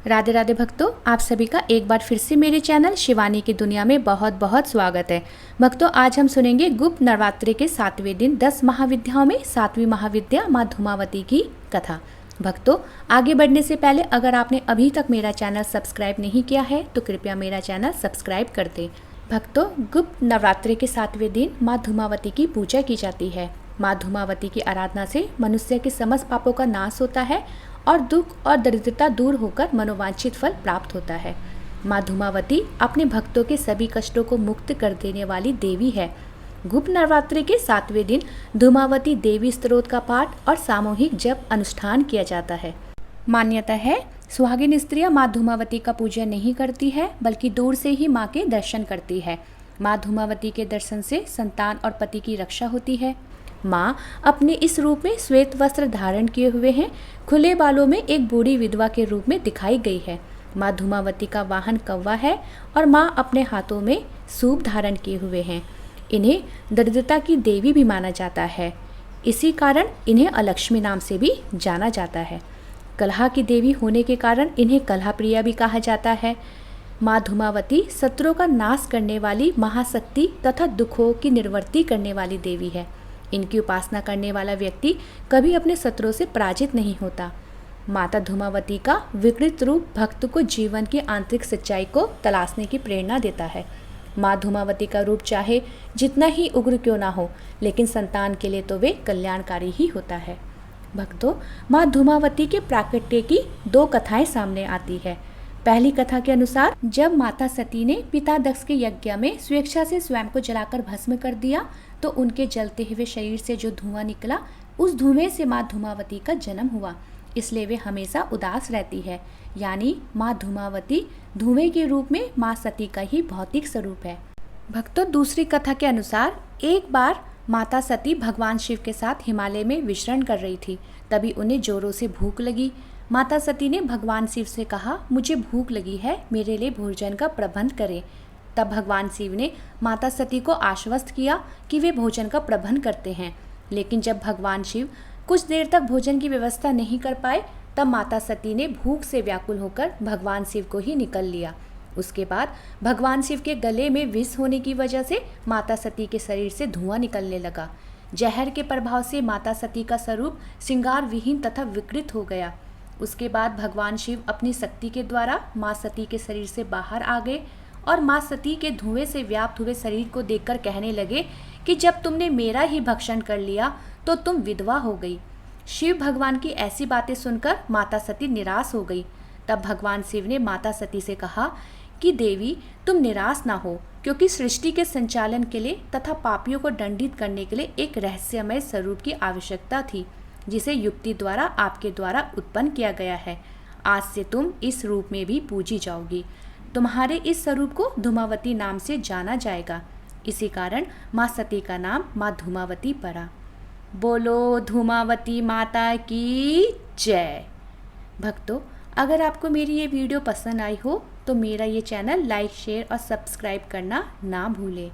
राधे राधे भक्तों, आप सभी का एक बार फिर से मेरे चैनल शिवानी की दुनिया में बहुत बहुत स्वागत है। भक्तों, आज हम सुनेंगे गुप्त नवरात्रि के 7वें दिन 10 महाविद्याओं में 7वीं महाविद्या माँ धूमावती की कथा। भक्तों, आगे बढ़ने से पहले अगर आपने अभी तक मेरा चैनल सब्सक्राइब नहीं किया है तो कृपया मेरा चैनल सब्सक्राइब कर दें। भक्तों, गुप्त नवरात्रि के 7वें दिन माँ धूमावती की पूजा की जाती है। माँ धूमावती की आराधना से मनुष्य के समस्त पापों का नाश होता है और दुख और दरिद्रता दूर होकर मनोवांछित फल प्राप्त होता है। माँ धूमावती अपने भक्तों के सभी कष्टों को मुक्त कर देने वाली देवी है। गुप्त नवरात्रि के 7वें दिन धूमावती देवी स्तोत्र का पाठ और सामूहिक जप अनुष्ठान किया जाता है। मान्यता है, सुहागिन स्त्रियां माँ धूमावती का पूजन नहीं करती है बल्कि दूर से ही माँ के दर्शन करती है। माँ धूमावती के दर्शन से संतान और पति की रक्षा होती है। माँ अपने इस रूप में श्वेत वस्त्र धारण किए हुए हैं। खुले बालों में एक बूढ़ी विधवा के रूप में दिखाई गई है। माँ धूमावती का वाहन कौवा है और माँ अपने हाथों में सूप धारण किए हुए हैं। इन्हें दरिद्रता की देवी भी माना जाता है। इसी कारण इन्हें अलक्ष्मी नाम से भी जाना जाता है। कलह की देवी होने के कारण इन्हें कलह प्रिया भी कहा जाता है। माँ धूमावती शत्रुओं का नाश करने वाली महाशक्ति तथा दुखों की निवृत्ति करने वाली देवी है। इनकी उपासना करने वाला व्यक्ति कभी अपने शत्रुओं से पराजित नहीं होता। माता धूमावती का विकृत रूप भक्त को जीवन की आंतरिक सच्चाई को तलाशने की प्रेरणा देता है। माँ धूमावती का रूप चाहे जितना ही उग्र क्यों ना हो, लेकिन संतान के लिए तो वे कल्याणकारी ही होता है। भक्तों, माँ धूमावती के प्राकट्य की 2 कथाएं सामने आती है। पहली कथा के अनुसार जब माता सती ने पिता दक्ष के यज्ञ में स्वेच्छा से स्वयं को जलाकर भस्म कर दिया तो उनके जलते हुए शरीर से जो धुआं निकला, उस धुएं से माँ धूमावती का जन्म हुआ। इसलिए वे हमेशा उदास रहती है। यानी माँ धूमावती धुएं के रूप में माँ सती का ही भौतिक स्वरूप है। भक्तों, दूसरी कथा के अनुसार एक बार माता सती भगवान शिव के साथ हिमालय में विचरण कर रही थी। तभी उन्हें जोरों से भूख लगी। माता सती ने भगवान शिव से कहा, मुझे भूख लगी है, मेरे लिए भोजन का प्रबंध करें। तब भगवान शिव ने माता सती को आश्वस्त किया कि वे भोजन का प्रबंध करते हैं। लेकिन जब भगवान शिव कुछ देर तक भोजन की व्यवस्था नहीं कर पाए, तब माता सती ने भूख से व्याकुल होकर भगवान शिव को ही निकल लिया। उसके बाद भगवान शिव के गले में विष होने की वजह से माता सती के शरीर से धुआं निकलने लगा। जहर के प्रभाव से माता सती का स्वरूप श्रृंगार विहीन तथा विकृत हो गया। उसके बाद भगवान शिव अपनी शक्ति के द्वारा माँ सती के शरीर से बाहर आ गए और माँ सती के धुएं से व्याप्त हुए शरीर को देखकर कहने लगे कि जब तुमने मेरा ही भक्षण कर लिया तो तुम विधवा हो गई। शिव भगवान की ऐसी बातें सुनकर माता सती निराश हो गई। तब भगवान शिव ने माता सती से कहा कि देवी, तुम निराश ना हो, क्योंकि सृष्टि के संचालन के लिए तथा पापियों को दंडित करने के लिए एक रहस्यमय स्वरूप की आवश्यकता थी, जिसे युक्ति द्वारा आपके द्वारा उत्पन्न किया गया है। आज से तुम इस रूप में भी पूजी जाओगी। तुम्हारे इस स्वरूप को धूमावती नाम से जाना जाएगा। इसी कारण माँ सती का नाम माँ धूमावती पड़ा। बोलो धूमावती माता की जय। भक्तों, अगर आपको मेरी ये वीडियो पसंद आई हो तो मेरा ये चैनल लाइक, शेयर और सब्सक्राइब करना ना भूलें।